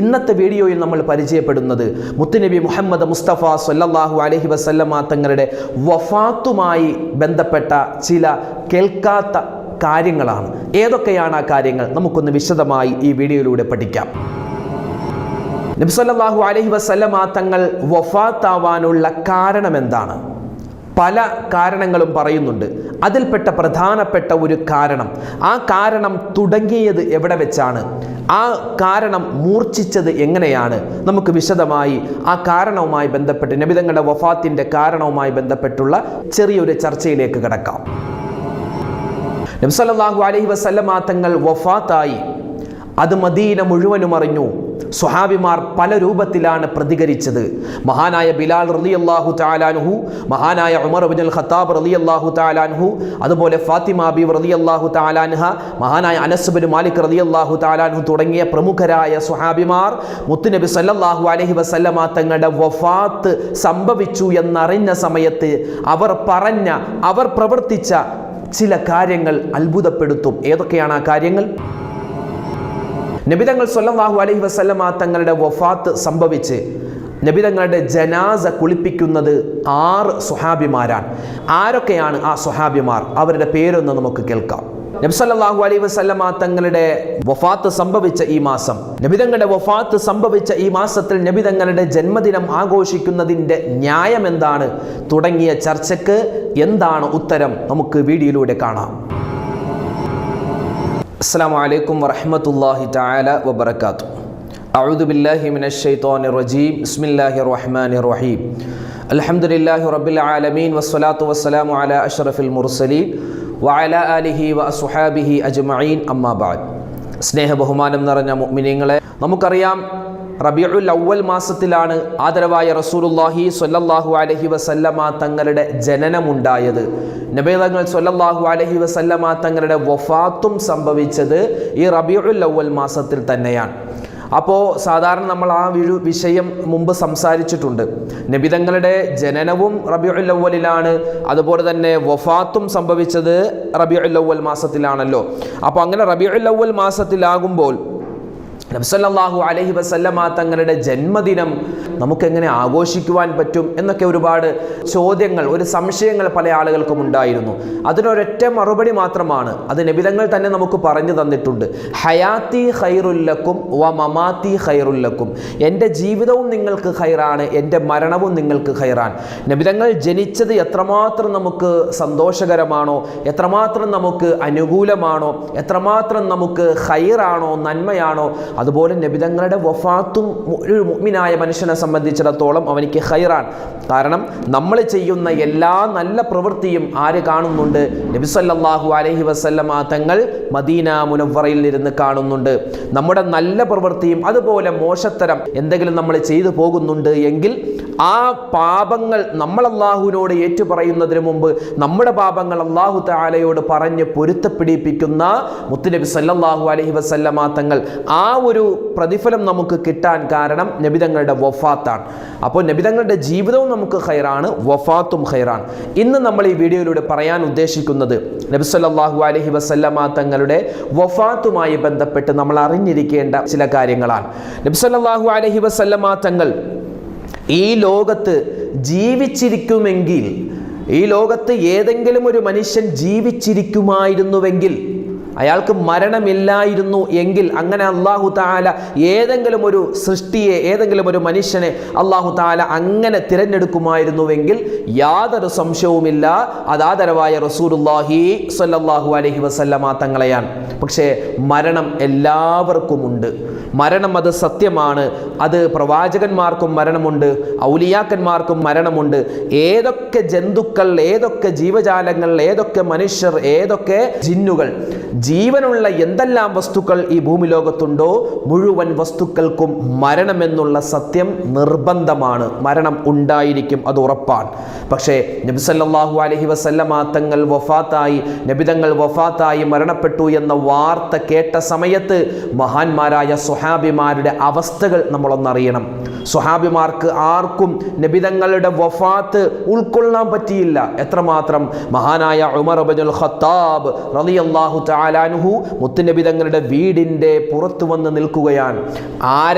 ഇന്നത്തെ വീഡിയോയിൽ നമ്മൾ പരിചയപ്പെടുന്നത് മുത്തുനബി മുഹമ്മദ് മുസ്തഫ സല്ലല്ലാഹു അലൈഹി വസല്ലമ തങ്ങളുടെ വഫാത്തുമായി ബന്ധപ്പെട്ട ചില കേൾക്കാത്ത കാര്യങ്ങളാണ്. ഏതൊക്കെയാണ് ആ കാര്യങ്ങൾ? നമുക്കൊന്ന് വിശദമായി ഈ വീഡിയോയിലൂടെ പഠിക്കാം. നബി സല്ലല്ലാഹു അലൈഹി വസല്ലമ തങ്ങൾ വഫാത്താവാനുള്ള കാരണം എന്താണ്? പല കാരണങ്ങളും പറയുന്നുണ്ട്. അതിൽപ്പെട്ട പ്രധാനപ്പെട്ട ഒരു കാരണം, ആ കാരണം തുടങ്ങിയത് എവിടെ വെച്ചാണ്, ആ കാരണം മൂർച്ഛിച്ചത് എങ്ങനെയാണ്? നമുക്ക് വിശദമായി ആ കാരണവുമായി ബന്ധപ്പെട്ട്, നബി തങ്ങളുടെ വഫാത്തിൻ്റെ കാരണവുമായി ബന്ധപ്പെട്ടുള്ള ചെറിയൊരു ചർച്ചയിലേക്ക് കടക്കാം. നബി സല്ലല്ലാഹു അലൈഹി വസല്ലമ തങ്ങൾ വഫാത്തായി, അത് മദീന മുഴുവനും അറിഞ്ഞു. സ്വഹാബിമാർ പല രൂപത്തിലാണ് പ്രതികരിച്ചത്. മഹാനായ ബിലാൽ റളിയല്ലാഹു തആല അൻഹു, മഹാനായ ഉമർ ഇബ്നുൽ ഖത്താബ് റളിയല്ലാഹു തആല അൻഹു, അതുപോലെ ഫാത്തിമ ബീവി റളിയല്ലാഹു തആല അൻഹ, മഹാനായ അനസ് ഇബ്നു മാലിക് റളിയല്ലാഹു തആല അൻഹു തുടങ്ങിയ പ്രമുഖരായ സ്വഹാബിമാർ മുത്തുനബി സല്ലല്ലാഹു അലൈഹി വസല്ലമ തങ്ങളുടെ വഫാത്ത് സംഭവിച്ചു എന്നറിഞ്ഞ സമയത്ത് അവർ പ്രവർത്തിച്ച ചില കാര്യങ്ങൾ അത്ഭുതപ്പെടുത്തും. ഏതൊക്കെയാണ് ആ കാര്യങ്ങൾ? നബിതങ്ങൾ സല്ലല്ലാഹു അലൈഹി വസല്ലമ തങ്ങളുടെ വഫാത്ത് സംഭവിച്ച് നബിതങ്ങളുടെ ജനാസ കുളിപ്പിക്കുന്നത് 6 സ്വഹാബിമാരാണ്. ആരൊക്കെയാണ് ആ സ്വഹാബിമാർ? അവരുടെ പേരൊന്ന് നമുക്ക് കേൾക്കാം. നബി സല്ലല്ലാഹു അലൈഹി വസല്ലമ തങ്ങളുടെ വഫാത്ത് സംഭവിച്ച ഈ മാസം, നബിതങ്ങളുടെ വഫാത്ത് സംഭവിച്ച ഈ മാസത്തിൽ നബിതങ്ങളുടെ ജന്മദിനം ആഘോഷിക്കുന്നതിൻ്റെ ന്യായം എന്താണ് തുടങ്ങിയ ചർച്ചയ്ക്ക് എന്താണ് ഉത്തരം? നമുക്ക് വീഡിയോയിലൂടെ കാണാം. അസ്സലാമു അലൈക്കും വറഹ്മത്തുള്ളാഹി തആല വബറകാതുഹു. അഊദു ബില്ലാഹി മിനശ് ശൈത്വാനിർ റജീം. ബിസ്മില്ലാഹിർ റഹ്മാനിർ റഹീം. അൽഹംദുലില്ലാഹി റബ്ബിൽ ആലമീൻ വസ്സലാത്തു വസ്സലാമു അലാ അഷ്റഫിൽ മുർസലീൻ വഅലാ ആലിഹി വഅസ്ഹാബിഹി അജ്മഈൻ. അമ്മാ ബഅദ്. സ്നേഹ ബഹുമാനം നിറഞ്ഞ മുഅ്മിനീങ്ങളെ, നമുക്കറിയാം റബീഉൽ അവ്വൽ മാസത്തിലാണ് ആദരവായ റസൂലുള്ളാഹി സ്വല്ലല്ലാഹു അലൈഹി വസല്ലമ തങ്ങളുടെ ജനനമുണ്ടായത്. നബി തങ്ങൾ സ്വല്ലല്ലാഹു അലൈഹി വസല്ലമ തങ്ങളുടെ വഫാത്തും സംഭവിച്ചത് ഈ റബീഉൽ അവ്വൽ മാസത്തിൽ തന്നെയാണ്. അപ്പോൾ സാധാരണ നമ്മൾ ആ വിഷയം മുമ്പ് സംസാരിച്ചിട്ടുണ്ട്. നബി തങ്ങളുടെ ജനനവും റബീഉൽ അവ്വലിലാണ്, അതുപോലെ തന്നെ വഫാത്തും സംഭവിച്ചത് റബീഉൽ അവ്വൽ മാസത്തിലാണല്ലോ. അപ്പോൾ അങ്ങനെ റബീഉൽ അവ്വൽ മാസത്തിലാകുമ്പോൾ നബി സല്ലല്ലാഹു അലൈഹി വസല്ലമ തങ്ങളുടെ ജന്മദിനം നമുക്കെങ്ങനെ ആഘോഷിക്കുവാൻ പറ്റും എന്നൊക്കെ ഒരുപാട് ചോദ്യങ്ങൾ, ഒരു സംശയങ്ങൾ പല ആളുകൾക്കും ഉണ്ടായിരുന്നു. അതിനൊരൊറ്റ മറുപടി മാത്രമാണ്, അത് നബിതങ്ങൾ തന്നെ നമുക്ക് പറഞ്ഞു തന്നിട്ടുണ്ട്. ഹയാത്തി ഖൈറുല്ലക്കും വ മമാത്തി ഖൈറുല്ലക്കും. എൻ്റെ ജീവിതവും നിങ്ങൾക്ക് ഖൈറാണ്, എൻ്റെ മരണവും നിങ്ങൾക്ക് ഖൈറാൻ. നബിതങ്ങൾ ജനിച്ചത് എത്രമാത്രം നമുക്ക് സന്തോഷകരമാണോ, എത്രമാത്രം നമുക്ക് അനുകൂലമാണോ, എത്രമാത്രം നമുക്ക് ഖൈറാണോ, നന്മയാണോ, അതുപോലെ നബിതങ്ങളുടെ വഫാത്തും ഒരു മുഅ്മിനായ മനുഷ്യനെ സംബന്ധിച്ചിടത്തോളം അവനിക്ക് ഖൈറാൻ. കാരണം നമ്മൾ ചെയ്യുന്ന എല്ലാ നല്ല പ്രവൃത്തിയും ആര് കാണുന്നുണ്ട്? നബി സല്ലല്ലാഹു അലൈഹി വസല്ലമ തങ്ങൾ മദീന മുനവ്വറയിൽ ഇരുന്ന് കാണുന്നുണ്ട്. നമ്മുടെ നല്ല പ്രവൃത്തിയും അതുപോലെ മോശത്തരം എന്തെങ്കിലും നമ്മൾ ചെയ്തു പോകുന്നുണ്ട് എങ്കിൽ ആ പാപങ്ങൾ നമ്മൾ അല്ലാഹുവിനോട് ഏറ്റുപറയുന്നതിന് മുമ്പ് നമ്മുടെ പാപങ്ങൾ അല്ലാഹു തആലയോട് പറഞ്ഞ് പൊരുത്തപ്പെടിപ്പിക്കുന്ന മുത്തുനബി സല്ലല്ലാഹു അലൈഹി വസല്ലമ തങ്ങൾ ആ ഒരു പ്രതിഫലം നമുക്ക് കിട്ടാൻ കാരണം നബിതങ്ങളുടെ വഫാത്താണ്. അപ്പോൾ നബിതങ്ങളുടെ ജീവിതവും നമുക്ക് ഖൈറാണ്, വഫാത്തും ഖൈറാണ്. ഇന്ന് നമ്മൾ ഈ വീഡിയോയിലൂടെ പറയാൻ ഉദ്ദേശിക്കുന്നത് നബി സല്ലല്ലാഹു അലൈഹി വസല്ലമ തങ്ങളുടെ വഫാത്തുമായി ബന്ധപ്പെട്ട് നമ്മൾ അറിഞ്ഞിരിക്കേണ്ട ചില കാര്യങ്ങളാണ്. നബി സല്ലല്ലാഹു അലൈഹി വസല്ലമ തങ്ങൾ ഈ ലോകത്ത് ജീവിച്ചിരിക്കുമെങ്കിൽ, ഈ ലോകത്ത് ഏതെങ്കിലും ഒരു മനുഷ്യൻ ജീവിച്ചിരിക്കുമായിരുന്നുവെങ്കിൽ, അയാൾക്ക് മരണമില്ലായിരുന്നു എങ്കിൽ, അങ്ങനെ അല്ലാഹു തആല ഏതെങ്കിലും ഒരു സൃഷ്ടിയെ, ഏതെങ്കിലും ഒരു മനുഷ്യനെ അല്ലാഹു തആല അങ്ങനെ തിരഞ്ഞെടുക്കുമായിരുന്നുവെങ്കിൽ യാതൊരു സംശയവുമില്ല അത് ആദരവായ റസൂലുള്ളാഹി സ്വല്ലല്ലാഹു അലൈഹി വസല്ലമ തങ്ങളെയാണ്. പക്ഷേ മരണം എല്ലാവർക്കുമുണ്ട്. മരണം അത് സത്യമാണ്. അത് പ്രവാചകന്മാർക്കും മരണമുണ്ട്, ഔലിയാക്കന്മാർക്കും മരണമുണ്ട്. ഏതൊക്കെ ജന്തുക്കൾ, ഏതൊക്കെ ജീവജാലങ്ങൾ, ഏതൊക്കെ മനുഷ്യർ, ഏതൊക്കെ ജിന്നുകൾ, ജീവനുള്ള എന്തെല്ലാം വസ്തുക്കൾ ഈ ഭൂമി ലോകത്തുണ്ടോ മുഴുവൻ വസ്തുക്കൾക്കും മരണമെന്നുള്ള സത്യം നിർബന്ധമാണ്. മരണം ഉണ്ടായിരിക്കും, അത് ഉറപ്പാണ്. പക്ഷേ നബി സല്ലല്ലാഹു അലൈഹി വസല്ലമ തങ്ങൾ വഫാത്തായി, നബിതങ്ങൾ വഫാത്തായി മരണപ്പെട്ടു എന്ന വാർത്ത കേട്ട സമയത്ത് മഹാന്മാരായ സ്വഹാബിമാരുടെ അവസ്ഥകൾ നമ്മളൊന്നറിയണം. സ്വഹാബിമാർക്ക് ആർക്കും നബിതങ്ങളുടെ വഫാത്ത് ഉൾക്കൊള്ളാൻ പറ്റിയില്ല. എത്രമാത്രം മഹാനായ ഉമർ ഇബ്നുൽ ഖത്താബ് റളിയല്ലാഹു തആല തആല അൻഹു മുത്തുനബി തങ്ങളുടെ വീടിൻ്റെ പുറത്ത് വന്ന് നിൽക്കുകയാണ്.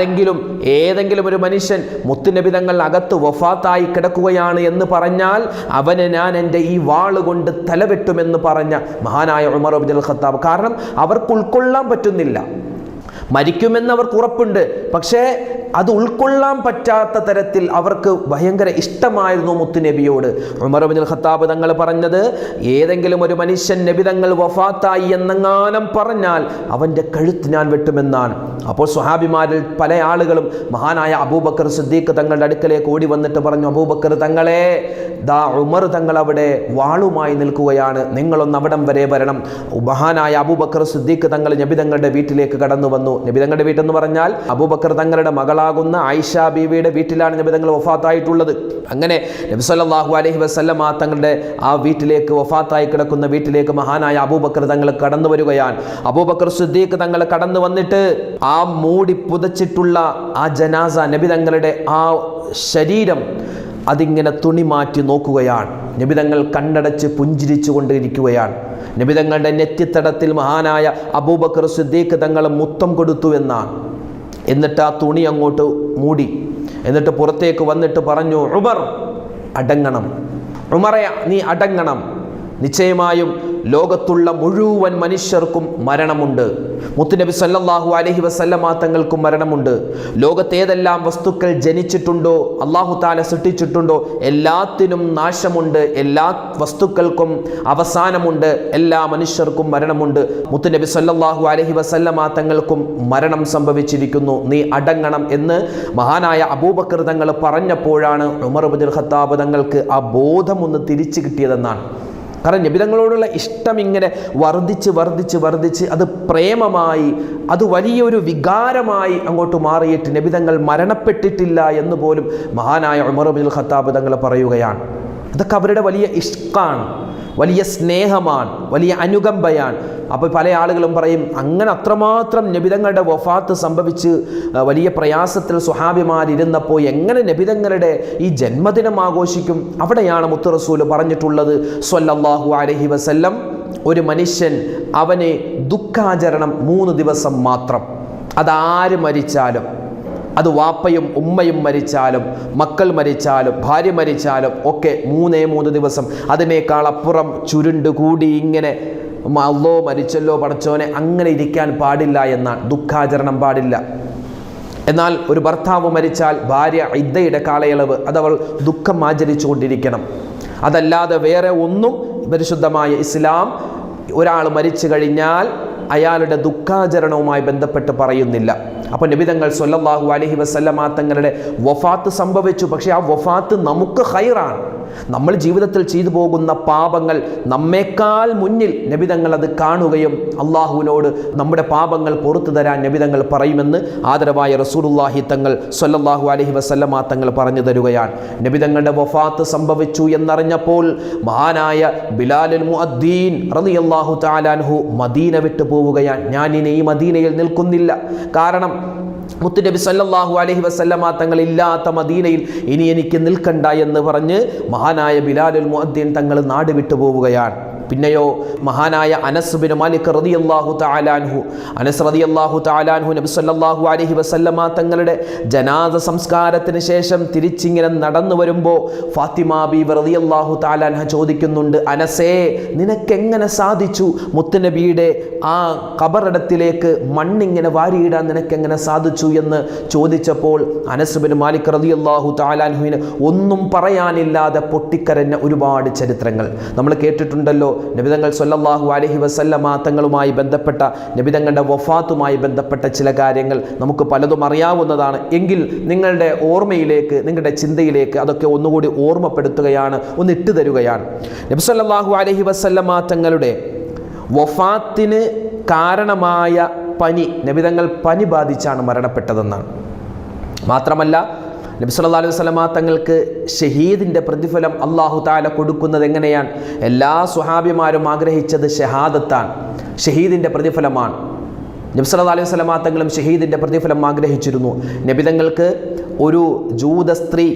ഏതെങ്കിലും ഒരു മനുഷ്യൻ മുത്തുനബി തങ്ങൾ അകത്ത് വഫാത്തായി കിടക്കുകയാണ് എന്ന് പറഞ്ഞാൽ അവനെ ഞാൻ എൻ്റെ ഈ വാളുകൊണ്ട് തലവെട്ടുമെന്ന് പറഞ്ഞ മഹാനായ ഉമർ ഇബ്നുൽ ഖത്താബ്. കാരണം അവർക്ക് ഉൾക്കൊള്ളാൻ പറ്റുന്നില്ല. മരിക്കുമെന്ന് അവർക്ക് ഉറപ്പുണ്ട്, പക്ഷേ അത് ഉൾക്കൊള്ളാൻ പറ്റാത്ത തരത്തിൽ അവർക്ക് ഭയങ്കര ഇഷ്ടമായിരുന്നു മുത്തുനബിയോട്. ഉമർ ഇബ്നുൽ ഖത്താബ് തങ്ങൾ പറഞ്ഞത്, ഏതെങ്കിലും ഒരു മനുഷ്യൻ നബി തങ്ങൾ വഫാത്തായി എന്നെങ്ങാനും പറഞ്ഞാൽ അവൻ്റെ കഴുത്ത് ഞാൻ വെട്ടുമെന്നാണ്. അപ്പോൾ സ്വഹാബിമാരിൽ പല ആളുകളും മഹാനായ അബൂബക്കർ സിദ്ദീഖ് തങ്ങളുടെ അടുക്കലേക്ക് ഓടി വന്നിട്ട് പറഞ്ഞു, അബൂബക്കർ തങ്ങളെ, ദാ ഉമർ തങ്ങൾ അവിടെ വാളുമായി നിൽക്കുകയാണ്, നിങ്ങളൊന്ന് അവിടം വരെ വരണം. മഹാനായ അബൂബക്കർ സിദ്ദീഖ് തങ്ങൾ നബി തങ്ങളുടെ വീട്ടിലേക്ക് കടന്നു വന്നു. നബി തങ്ങളുടെ വീട്ടെന്ന് പറഞ്ഞാൽ അബൂബക്കർ തങ്ങളുടെ മകളാകുന്ന ആയിഷ ബീവിയുടെ വീട്ടിലാണ് നബി തങ്ങൾ വഫാത്തായിട്ടുള്ളത്. അങ്ങനെ നബി സല്ലല്ലാഹു അലൈഹി വസല്ലമ തങ്ങളുടെ ആ വീട്ടിലേക്ക്, വഫാത്തായി കിടക്കുന്ന വീട്ടിലേക്ക് മഹാനായ അബൂബക്കർ തങ്ങൾ കടന്നു വരികയാണ്. അബൂബക്കർ സിദ്ദീഖ് തങ്ങൾ കടന്നു വന്നിട്ട് ആ മൂടി പുതച്ചിട്ടുള്ള ആ ജനാസ, നബി തങ്ങളുടെ ആ ശരീരം, അതിങ്ങനെ തുണി മാറ്റി നോക്കുകയാണ്. നബി തങ്ങൾ കണ്ണടച്ച് പുഞ്ചിരിച്ചു കൊണ്ടിരിക്കുകയാണ്. നബി തങ്ങളുടെ നെറ്റിത്തടത്തിൽ മഹാനായ അബൂബക്കർ സിദ്ദീഖ് തങ്ങൾ മുത്തം കൊടുത്തു എന്നാണ്. എന്നിട്ട് ആ തുണി അങ്ങോട്ട് മൂടി. എന്നിട്ട് പുറത്തേക്ക് വന്നിട്ട് പറഞ്ഞു, ഉമർ അടങ്ങണം, ഉമറെ നീ അടങ്ങണം. നിശ്ചയമായും ലോകത്തുള്ള മുഴുവൻ മനുഷ്യർക്കും മരണമുണ്ട്. മുത്തുനബി സല്ലല്ലാഹു അലൈഹി വസല്ലമ തങ്ങൾക്കും മരണമുണ്ട്. ലോകത്തേതെല്ലാം വസ്തുക്കൾ ജനിച്ചിട്ടുണ്ടോ, അല്ലാഹു തആല സൃഷ്ടിച്ചിട്ടുണ്ടോ, എല്ലാത്തിനും നാശമുണ്ട്. എല്ലാ വസ്തുക്കൾക്കും അവസാനമുണ്ട്. എല്ലാ മനുഷ്യർക്കും മരണമുണ്ട്. മുത്തുനബി സല്ലല്ലാഹു അലൈഹി വസല്ലമ തങ്ങൾക്കും മരണം സംഭവിച്ചിരിക്കുന്നു, നീ അടങ്ങണം എന്ന് മഹാനായ അബൂബക്കർ തങ്ങൾ പറഞ്ഞപ്പോഴാണ് ഉമർ ഇബ്നുൽ ഖത്താബ് തങ്ങൾക്ക് ആ ബോധം ഒന്ന് തിരിച്ചു കിട്ടിയതെന്നാണ്. കാരണം നബിതങ്ങളോടുള്ള ഇഷ്ടം ഇങ്ങനെ വർദ്ധിച്ച് അത് പ്രേമമായി, അത് വലിയൊരു വികാരമായി അങ്ങോട്ട് മാറിയിട്ട് നബിതങ്ങൾ മരണപ്പെട്ടിട്ടില്ല എന്ന് പോലും മഹാനായ ഉമർ ഇബ്നുൽ ഖത്താബ് തങ്ങൾ പറയുകയാണ്. അതൊക്കെ അവരുടെ വലിയ ഇഷ്കാണ്, വലിയ സ്നേഹമാണ്, വലിയ അനുകമ്പയാണ്. അപ്പോൾ പല ആളുകളും പറയും, അങ്ങനെ അത്രമാത്രം നബിതങ്ങളുടെ വഫാത്ത് സംഭവിച്ച് വലിയ പ്രയാസത്തിൽ സ്വഹാബിമാരിരുന്നപ്പോൾ എങ്ങനെ നബിതങ്ങളുടെ ഈ ജന്മദിനം ആഘോഷിക്കും? അവിടെയാണ് മുത്ത് റസൂൽ പറഞ്ഞിട്ടുള്ളത് സ്വല്ലല്ലാഹു അലൈഹി വസല്ലം, ഒരു മനുഷ്യൻ അവന് ദുഃഖാചരണം 3 ദിവസം മാത്രം. അതാര് മരിച്ചാലും, അത് വാപ്പയും ഉമ്മയും മരിച്ചാലും, മക്കൾ മരിച്ചാലും, ഭാര്യ മരിച്ചാലും ഒക്കെ 3 ദിവസം. അതിനേക്കാൾ അപ്പുറം ചുരുണ്ട് കൂടി ഇങ്ങനെ അല്ലോ മരിച്ചല്ലോ പടച്ചോനെ അങ്ങനെ ഇരിക്കാൻ പാടില്ല എന്നാണ്. ദുഃഖാചരണം പാടില്ല. എന്നാൽ ഒരു ഭർത്താവ് മരിച്ചാൽ ഭാര്യ ഇദ്ദയുടെ കാലയളവ് അതവൾ ദുഃഖം ആചരിച്ചു കൊണ്ടിരിക്കണം. അതല്ലാതെ വേറെ ഒന്നും പരിശുദ്ധമായ ഇസ്ലാം ഒരാൾ മരിച്ചു കഴിഞ്ഞാൽ അയാളുടെ ദുഃഖാചരണവുമായി ബന്ധപ്പെട്ട് പറയുന്നില്ല. അപ്പോൾ നബി തങ്ങൾ സ്വല്ലല്ലാഹു അലൈഹി വസല്ലമ തങ്ങളുടെ വഫാത്ത് സംഭവിച്ചു. പക്ഷേ ആ വഫാത്ത് നമുക്ക് ഖൈറാണ്. നമ്മൾ ജീവിതത്തിൽ ചെയ്തു പോകുന്ന പാപങ്ങൾ നമ്മേക്കാൾ മുന്നിൽ നബി തങ്ങൾ അത് കാണുകയും അള്ളാഹുവിനോട് നമ്മുടെ പാപങ്ങൾ പുറത്തു തരാൻ നബി തങ്ങൾ പറയുമെന്ന് ആദരവായ റസൂലുള്ളാഹി തങ്ങൾ സ്വല്ലല്ലാഹു അലൈഹി വസല്ലമ തങ്ങൾ പറഞ്ഞു തരുകയാണ്. നബി തങ്ങളുടെ വഫാത്ത് സംഭവിച്ചു എന്നറിഞ്ഞപ്പോൾ മഹാനായ ബിലാലുൽ മുഅദ്ദീൻ റളിയല്ലാഹു തആല അൻഹു മദീന വിട്ടു പോവുകയാണ്. ഞാൻ ഇനി ഈ മദീനയിൽ നിൽക്കുന്നില്ല, കാരണം മുത്തുനബി സല്ലല്ലാഹു അലൈഹി വസല്ലമ തങ്ങൾ ഇല്ലാത്ത മദീനയിൽ ഇനി എനിക്ക് നിൽക്കണ്ട എന്ന് പറഞ്ഞ് മഹാനായ ബിലാലുൽ മുഅദ്ദീൻ തങ്ങൾ നാട് വിട്ടു പോവുകയാണ്. പിന്നെയോ മഹാനായ അനസ് ബിൻ മാലിക് റളിയല്ലാഹു തആല അൻഹു, അനസ് റളിയല്ലാഹു തആല അൻഹു നബി സല്ലല്ലാഹു അലൈഹി വസല്ലമ തങ്ങളുടെ ജനാസ സംസ്കാരത്തിന് ശേഷം തിരിച്ചിങ്ങനെ നടന്നു വരുമ്പോൾ ഫാത്തിമ ബീവി റളിയല്ലാഹു തആല അൻഹ ചോദിക്കുന്നുണ്ട്, അനസേ നിനക്കെങ്ങനെ സാധിച്ചു മുത്തുനബിയുടെ ആ ഖബറിടത്തിലേക്ക് മണ്ണിങ്ങനെ വാരിയിടാൻ നിനക്കെങ്ങനെ സാധിച്ചു എന്ന് ചോദിച്ചപ്പോൾ അനസ് ബിൻ മാലിക് റളിയല്ലാഹു തആല അൻഹുവിന് ഒന്നും പറയാനില്ലാതെ പൊട്ടിക്കരഞ്ഞ ഒരുപാട് ചരിത്രങ്ങൾ നമ്മൾ കേട്ടിട്ടുണ്ടല്ലോ. നബിതങ്ങൾ സ്വല്ലല്ലാഹു അലൈഹി വസല്ലമ തങ്ങളുമായി ബന്ധപ്പെട്ട, നബിതങ്ങളുടെ വഫാത്തുമായി ബന്ധപ്പെട്ട ചില കാര്യങ്ങൾ നമുക്ക് പലതും അറിയാവുന്നതാണ്. എങ്കിൽ നിങ്ങളുടെ ഓർമ്മയിലേക്ക്, നിങ്ങളുടെ ചിന്തയിലേക്ക് അതൊക്കെ ഒന്നുകൂടി ഓർമ്മപ്പെടുത്തുകയാണ്, ഒന്നിട്ട് തരുകയാണ്. നബി സ്വല്ലല്ലാഹു അലൈഹി വസല്ലമ തങ്ങളുടെ വഫാത്തിന് കാരണമായ പനി, നബിതങ്ങൾ പനി ബാധിച്ചാണ് മരണപ്പെട്ടതെന്നാണ്. മാത്രമല്ല നബി സല്ലല്ലാഹു അലൈഹി വസല്ലമ തങ്ങൾക്ക് ഷഹീദിൻ്റെ പ്രതിഫലം അല്ലാഹു തആല കൊടുക്കുന്നത് എങ്ങനെയാണ്? എല്ലാ സ്വഹാബിമാരും ആഗ്രഹിച്ചത് ഷഹാദത്താണ്, ഷഹീദിൻ്റെ പ്രതിഫലമാണ്. നബി സല്ലല്ലാഹു അലൈഹി വസല്ലമ തങ്ങളും ഷഹീദിൻ്റെ പ്രതിഫലം ആഗ്രഹിച്ചിരുന്നു. നബി തങ്ങൾക്ക് ഒരു ജൂത സ്ത്രീ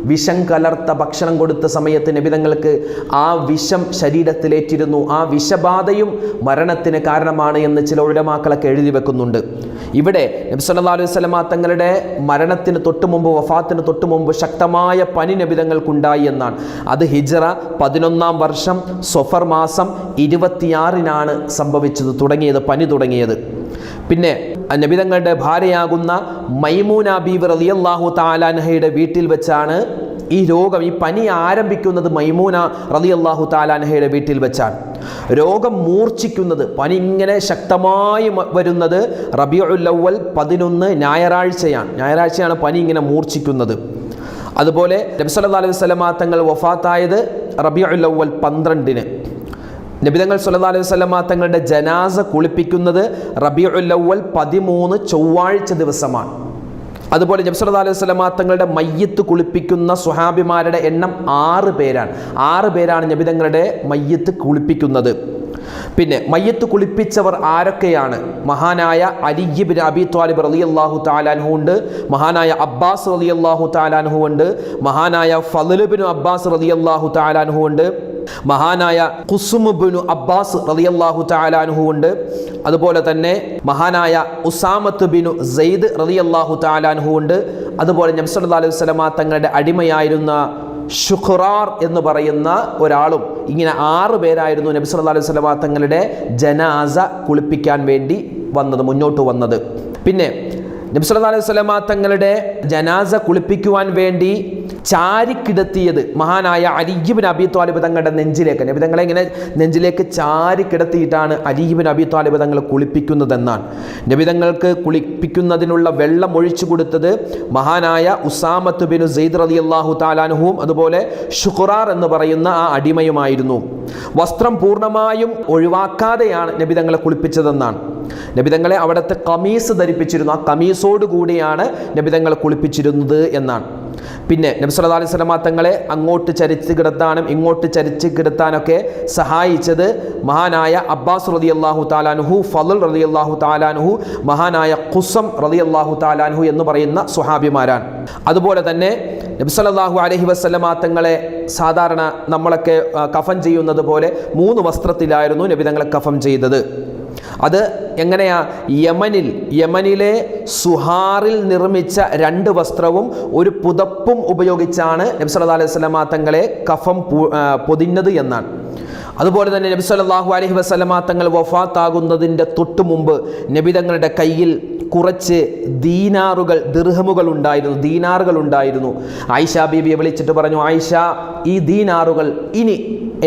വിഷം കലർത്ത ഭക്ഷണം കൊടുത്ത സമയത്ത് നബിതങ്ങൾക്ക് ആ വിഷം ശരീരത്തിലേറ്റിരുന്നു. ആ വിഷബാധയും മരണത്തിന് കാരണമാണ് എന്ന് ചില ഉലമാക്കളൊക്കെ എഴുതി വെക്കുന്നുണ്ട്. ഇവിടെ നബി സല്ലല്ലാഹു അലൈഹി വസല്ലമ തങ്ങളുടെ മരണത്തിന് തൊട്ട് മുമ്പ്, വഫാത്തിന് തൊട്ട് മുമ്പ് ശക്തമായ പനി നബിതങ്ങൾക്കുണ്ടായി എന്നാണ്. അത് ഹിജ്റ 11-ാം വർഷം സഫർ മാസം 26-നാണ് സംഭവിച്ചത്, പനി തുടങ്ങിയത്. പിന്നെ നബിതങ്ങളുടെ ഭാര്യയാകുന്ന മൈമൂന ബീവി റളിയല്ലാഹു തആല അൻഹയുടെ വീട്ടിൽ വെച്ചാണ് ഈ രോഗം, ഈ പനി ആരംഭിക്കുന്നത് മൈമൂന റളിയല്ലാഹു തആല അൻഹയുടെ വീട്ടിൽ വെച്ചാണ്. രോഗം മൂർച്ഛിക്കുന്നത്, പനി ഇങ്ങനെ ശക്തമായി വരുന്നത് റബീഉൽ അവ്വൽ 11 ഞായറാഴ്ചയാണ് പനി ഇങ്ങനെ മൂർച്ഛിക്കുന്നത്. അതുപോലെ നബി സല്ലല്ലാഹു അലൈഹി വസല്ലമ തങ്ങൾ വഫാത്തായത് റബീഉൽ അവ്വൽ 12-ന്. നബിതങ്ങൾ സല്ലല്ലാഹു അലൈഹി വസല്ലമ തങ്ങളുടെ ജനാസ കുളിപ്പിക്കുന്നത് റബീഉൽ അവ്വൽ 13 ചൊവ്വാഴ്ച ദിവസമാണ്. അതുപോലെ നബി സല്ലല്ലാഹു അലൈഹി വസല്ലമ തങ്ങളുടെ മയ്യിത്ത് കുളിപ്പിക്കുന്ന സ്വഹാബിമാരുടെ എണ്ണം 6 പേരാണ്. 6 പേരാണ് നബിതങ്ങളുടെ മയ്യിത്ത് കുളിപ്പിക്കുന്നത്. പിന്നെ മയ്യിത്ത് കുളിപ്പിച്ചവർ ആരൊക്കെയാണ്? മഹാനായ അലി ഇബ്നു അബി ത്വാലിബ് റളിയല്ലാഹു തആല അൻഹു ഉണ്ട്, മഹാനായ അബ്ബാസ് റളിയല്ലാഹു തആല അൻഹു ഉണ്ട്, മഹാനായ ഫളൽ ഇബ്നു അബ്ബാസ് റളിയല്ലാഹു തആല അൻഹു ഉണ്ട്, മഹാനായ ഖുസ്ം ഇബ്നു അബ്ബാസ് റളിയല്ലാഹു തആല അൻഹു ഉണ്ട്, അതുപോലെ തന്നെ മഹാനായ ഉസാമത്ത് ബിനു സെയ്ദ് റളിയല്ലാഹു തആല അൻഹു ഉണ്ട്. അതുപോലെ നബി സല്ലല്ലാഹു അലൈഹി വസല്ലമ തങ്ങളുടെ അടിമയായിരുന്ന ഷുഖറാർ എന്ന് പറയുന്ന ഒരാളും. ഇങ്ങനെ 6 പേരായിരുന്നു നബി സല്ലല്ലാഹു അലൈഹി വസല്ലമ തങ്ങളുടെ ജനാസ കുളിപ്പിക്കാൻ വേണ്ടി മുന്നോട്ട് വന്നത്. പിന്നെ നബി സല്ലല്ലാഹു അലൈഹി വസല്ലമ തങ്ങളുടെ ജനാസ കുളിപ്പിക്കുവാൻ വേണ്ടി ചാരിക്കിടത്തിയത് മഹാനായ അലി ഇബ്നു അബി ത്വാലിബ് തങ്ങളുടെ നെഞ്ചിലേക്ക്, നബി തങ്ങളെ ഇങ്ങനെ നെഞ്ചിലേക്ക് ചാരിക്കിടത്തിയിട്ടാണ് അലി ഇബ്നു അബി ത്വാലിബ് തങ്ങൾ കുളിപ്പിക്കുന്നതെന്നാണ്. നബി തങ്ങൾക്ക് കുളിപ്പിക്കുന്നതിനുള്ള വെള്ളം ഒഴിച്ചു കൊടുത്തത് മഹാനായ ഉസാമത്ത് ബിനു സെയ്ദ് റളിയല്ലാഹു തആല അൻഹുവും അതുപോലെ ഷുഖറാർ എന്ന് പറയുന്ന ആ അടിമയുമായിരുന്നു. വസ്ത്രം പൂർണ്ണമായും ഒഴിവാക്കാതെയാണ് നബി തങ്ങളെ കുളിപ്പിച്ചതെന്നാണ്. നബി തങ്ങളെ അവിടുത്തെ കമീസ് ധരിപ്പിച്ചിരുന്നു, ആ കമീസോട് കൂടിയാണ് നബി തങ്ങളെ കുളിപ്പിച്ചിരുന്നത് എന്നാണ്. പിന്നെ നബി സല്ലല്ലാഹു അലൈഹി വസല്ലമ തങ്ങളെ അങ്ങോട്ട് ചരിച്ച് കിടത്താനും ഇങ്ങോട്ട് ചരിച്ച് കിടത്താനൊക്കെ സഹായിച്ചത് മഹാനായ അബ്ബാസ് റളിയല്ലാഹു തആല അൻഹു, ഫളൽ റളിയല്ലാഹു തആല അൻഹു, മഹാനായ ഖുസം റളിയല്ലാഹു തആല അൻഹു എന്ന് പറയുന്ന സ്വഹാബിമാരാണ്. അതുപോലെ തന്നെ നബി സല്ലല്ലാഹു അലൈഹി വസല്ലമ തങ്ങളെ സാധാരണ നമ്മളൊക്കെ കഫൻ ചെയ്യുന്നത് പോലെ 3 വസ്ത്രത്തിലായിരുന്നു നബി തങ്ങളെ കഫൻ ചെയ്തത്. അത് എങ്ങനെയാ? യമനിലെ സുഹാറിൽ നിർമ്മിച്ച 2 വസ്ത്രവും ഒരു പുതപ്പും ഉപയോഗിച്ചാണ് നബി സല്ലല്ലാഹു അലൈഹി വസല്ലമ തങ്ങളെ കഫം പൊതിഞ്ഞത് എന്നാണ്. അതുപോലെ തന്നെ നബി സല്ലല്ലാഹു അലൈഹി വസല്ലമ തങ്ങൾ വഫാത്താകുന്നതിൻ്റെ തൊട്ട് മുമ്പ് നബി തങ്ങളുടെ കയ്യിൽ കുറച്ച് ദിർഹമുകൾ ഉണ്ടായിരുന്നു. ആയിഷ ബീബിയെ വിളിച്ചിട്ട് പറഞ്ഞു, ആയിഷ, ഈ ദീനാറുകൾ ഇനി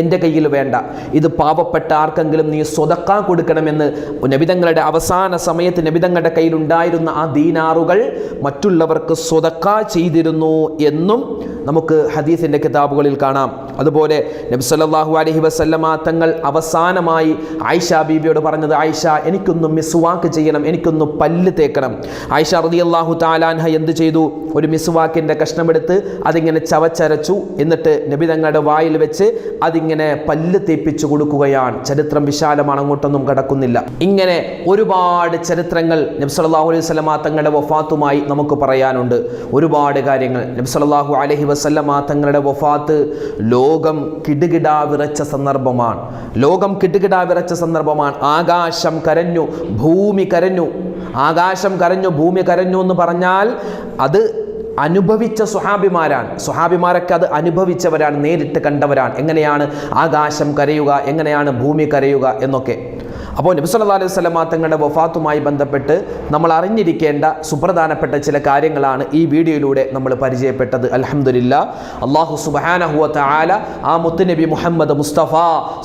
എൻ്റെ കയ്യിൽ വേണ്ട, ഇത് പാവപ്പെട്ട ആർക്കെങ്കിലും നീ സ്വതക്ക കൊടുക്കണമെന്ന് നബിതങ്ങളുടെ അവസാന സമയത്ത് നബിതങ്ങളുടെ കയ്യിൽ ഉണ്ടായിരുന്ന ആ ദീനാറുകൾ മറ്റുള്ളവർക്ക് സ്വതക്ക ചെയ്തിരുന്നു എന്നും നമുക്ക് ഹദീസിൻ്റെ കിതാബുകളിൽ കാണാം. അതുപോലെ നബി സല്ലല്ലാഹു അലൈഹി വസല്ലമ തങ്ങൾ അവസാനമായി ആയിഷ ബീബിയോട് പറഞ്ഞത്, ആയിഷ, എനിക്കൊന്ന് മിസ്വാക്ക് ചെയ്യണം, എനിക്കൊന്ന് പല്ല് തേക്കണം. ആയിഷ റളിയല്ലാഹു തആല അൻഹ എന്ത് ചെയ്തു? ഒരു മിസ്വാക്കിൻ്റെ കഷ്ണമെടുത്ത് അതിങ്ങനെ ചവച്ചരച്ചു, എന്നിട്ട് നബി തങ്ങളുടെ വായിൽ വെച്ച് അതിങ്ങനെ പല്ല് തേപ്പിച്ചു കൊടുക്കുകയാണ്. ചരിത്രം വിശാലമാണ്, അങ്ങോട്ടൊന്നും കടക്കുന്നില്ല. ഇങ്ങനെ ഒരുപാട് ചരിത്രങ്ങൾ നബി സല്ലല്ലാഹു അലൈഹി വസല്ലമ തങ്ങളുടെ വഫാത്തുമായി നമുക്ക് പറയാനുണ്ട്. ഒരുപാട് കാര്യങ്ങൾ. നബി സല്ലല്ലാഹു അലൈഹി വസല്ലമ തങ്ങളുടെ വഫാത്ത് ലോകം കിടുകിടാ വിറച്ച സന്ദർഭമാണ്. ആകാശം കരഞ്ഞു, ഭൂമി കരഞ്ഞു. ആകാശം കരഞ്ഞു, ഭൂമി കരഞ്ഞു എന്ന് പറഞ്ഞാൽ അത് അനുഭവിച്ച സ്വഹാബിമാരൊക്കെ അത് അനുഭവിച്ചവരാണ്, നേരിട്ട് കണ്ടവരാണ്. എങ്ങനെയാണ് ആകാശം കരയുക, എങ്ങനെയാണ് ഭൂമി കരയുക എന്നൊക്കെ. അപ്പോൾ നബി സല്ലല്ലാഹു അലൈഹി വസല്ലമ തങ്ങളുടെ വഫാത്തുമായി ബന്ധപ്പെട്ട് നമ്മൾ അറിഞ്ഞിരിക്കേണ്ട സുപ്രധാനപ്പെട്ട ചില കാര്യങ്ങളാണ് ഈ വീഡിയോയിലൂടെ നമ്മൾ പരിചയപ്പെട്ടത്. അൽഹംദുലില്ലാഹ്, അല്ലാഹു സുബ്ഹാനഹു വ തആല ആ മുത്തുനബി മുഹമ്മദ് മുസ്തഫ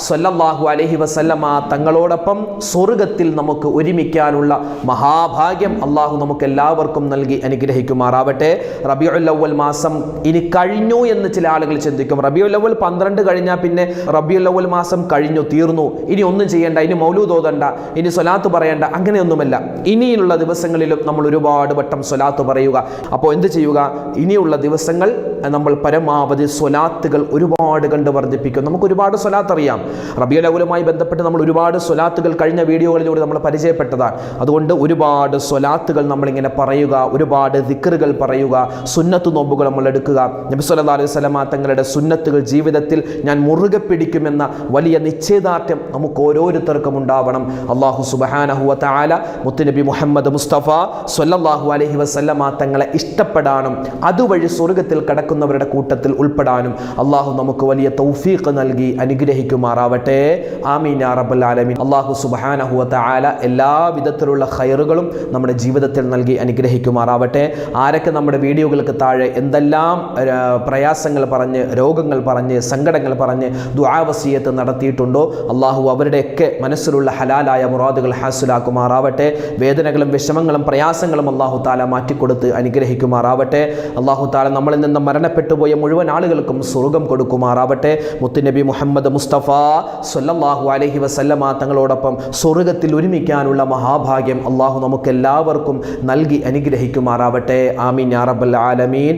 സല്ലല്ലാഹു അലൈഹി വസല്ലമ തങ്ങളോടൊപ്പം സ്വർഗ്ഗത്തിൽ നമുക്ക് ഒരുമിക്കാനുള്ള മഹാഭാഗ്യം അല്ലാഹു നമുക്ക് എല്ലാവർക്കും നൽകി അനുഗ്രഹിക്കുമാറാവട്ടെ. റബീഉൽ അവ്വൽ മാസം ഇനി കഴിഞ്ഞു എന്ന് ചില ആളുകൾ ചിന്തിക്കും. റബീഉൽ അവ്വൽ 12 കഴിഞ്ഞാൽ പിന്നെ റബീഉൽ അവ്വൽ മാസം കഴിഞ്ഞു, തീർന്നു, ഇനി ഒന്നും ചെയ്യേണ്ട, ഇനി മൗലൂദ് ഓതണ്ട, ഇനി സ്വലാത്ത് പറയണ്ട, അങ്ങനെയൊന്നുമല്ല. ഇനിയുള്ള ദിവസങ്ങളിലും നമ്മൾ ഒരുപാട് വട്ടം സ്വലാത്ത് പറയുക. അപ്പോൾ എന്ത് ചെയ്യുക? ഇനിയുള്ള ദിവസങ്ങൾ നമ്മൾ പരമാവധി സ്വലാത്തുകൾ ഒരുപാട് കണ്ട് വർദ്ധിപ്പിക്കും. നമുക്ക് ഒരുപാട് സ്വലാത്ത് അറിയാം. റബീഉൽ അവ്വലുമായി ബന്ധപ്പെട്ട് നമ്മൾ ഒരുപാട് സ്വലാത്തുകൾ കഴിഞ്ഞ വീഡിയോകളിലൂടെ നമ്മൾ പരിചയപ്പെട്ടതാണ്. അതുകൊണ്ട് ഒരുപാട് സ്വലാത്തുകൾ നമ്മളിങ്ങനെ പറയുക, ഒരുപാട് ദിക്റുകൾ പറയുക, സുന്നത്ത് നോമ്പുകൾ നമ്മൾ എടുക്കുക. നബി സല്ലല്ലാഹു അലൈഹി വസല്ലമ തങ്ങളുടെ സുന്നത്തുകൾ ജീവിതത്തിൽ ഞാൻ മുറുകെ പിടിക്കുമെന്ന വലിയ നിശ്ചയദാർഢ്യം നമുക്ക് ഓരോരുത്തർക്കും ഉണ്ടാവണം. അല്ലാഹു സുബ്ഹാനഹു വ തആല മുത്തുനബി മുഹമ്മദ് മുസ്തഫ സ്വല്ലല്ലാഹു അലൈഹി വസല്ലമ തങ്ങളെ ഇഷ്ടപ്പെടാനും അതുവഴി സ്വർഗ്ഗത്തിൽ കടക്കുന്നവരുടെ കൂട്ടത്തിൽ ഉൾപ്പെടാനും അല്ലാഹു നമുക്ക് വലിയ തൗഫീഖ് നൽകി അനുഗ്രഹിക്കുമാറാവട്ടെ. ആമീൻ യാ റബ്ബൽ ആലമീൻ. അല്ലാഹു സുബ്ഹാനഹു വ തആല എല്ലാ വിധത്തിലുള്ള ഖൈറുകളും നമ്മുടെ ജീവിതത്തിൽ നൽകി അനുഗ്രഹിക്കുമാറാവട്ടെ. ആരൊക്കെ നമ്മുടെ വീഡിയോകൾക്ക് താഴെ എന്തെല്ലാം പ്രയാസങ്ങൾ പറഞ്ഞ്, രോഗങ്ങൾ പറഞ്ഞ്, സങ്കടങ്ങൾ പറഞ്ഞ് ദുആ വസിയത്ത് നടത്തിയിട്ടുണ്ടോ അല്ലാഹു അവരുടെയൊക്കെ മനസ്സിലുള്ള ഹലാലായ മുറാദുകൾ ഹാസിലാക്കുമാറാവട്ടെ. വേദനകളും വിഷമങ്ങളും പ്രയാസങ്ങളും അല്ലാഹു തആല മാറ്റിക്കൊടുത്ത് അനുഗ്രഹിക്കുമാറാവട്ടെ. അല്ലാഹു തആല നമ്മളിൽ നിന്ന് മരണപ്പെട്ടു പോയ മുഴുവൻ ആളുകൾക്കും സ്വർഗ്ഗം കൊടുക്കുമാറാവട്ടെ. മുത്തുനബി മുഹമ്മദ് മുസ്തഫ സ്വല്ലല്ലാഹു അലൈഹി വസല്ലമ തങ്ങളോടൊപ്പം സ്വർഗ്ഗത്തിൽ ഒരുമിക്കാനുള്ള മഹാഭാഗ്യം അല്ലാഹു നമുക്ക് എല്ലാവർക്കും നൽകി അനുഗ്രഹിക്കുമാറാവട്ടെ. ആമീൻ യാ റബ്ബൽ ആലമീൻ.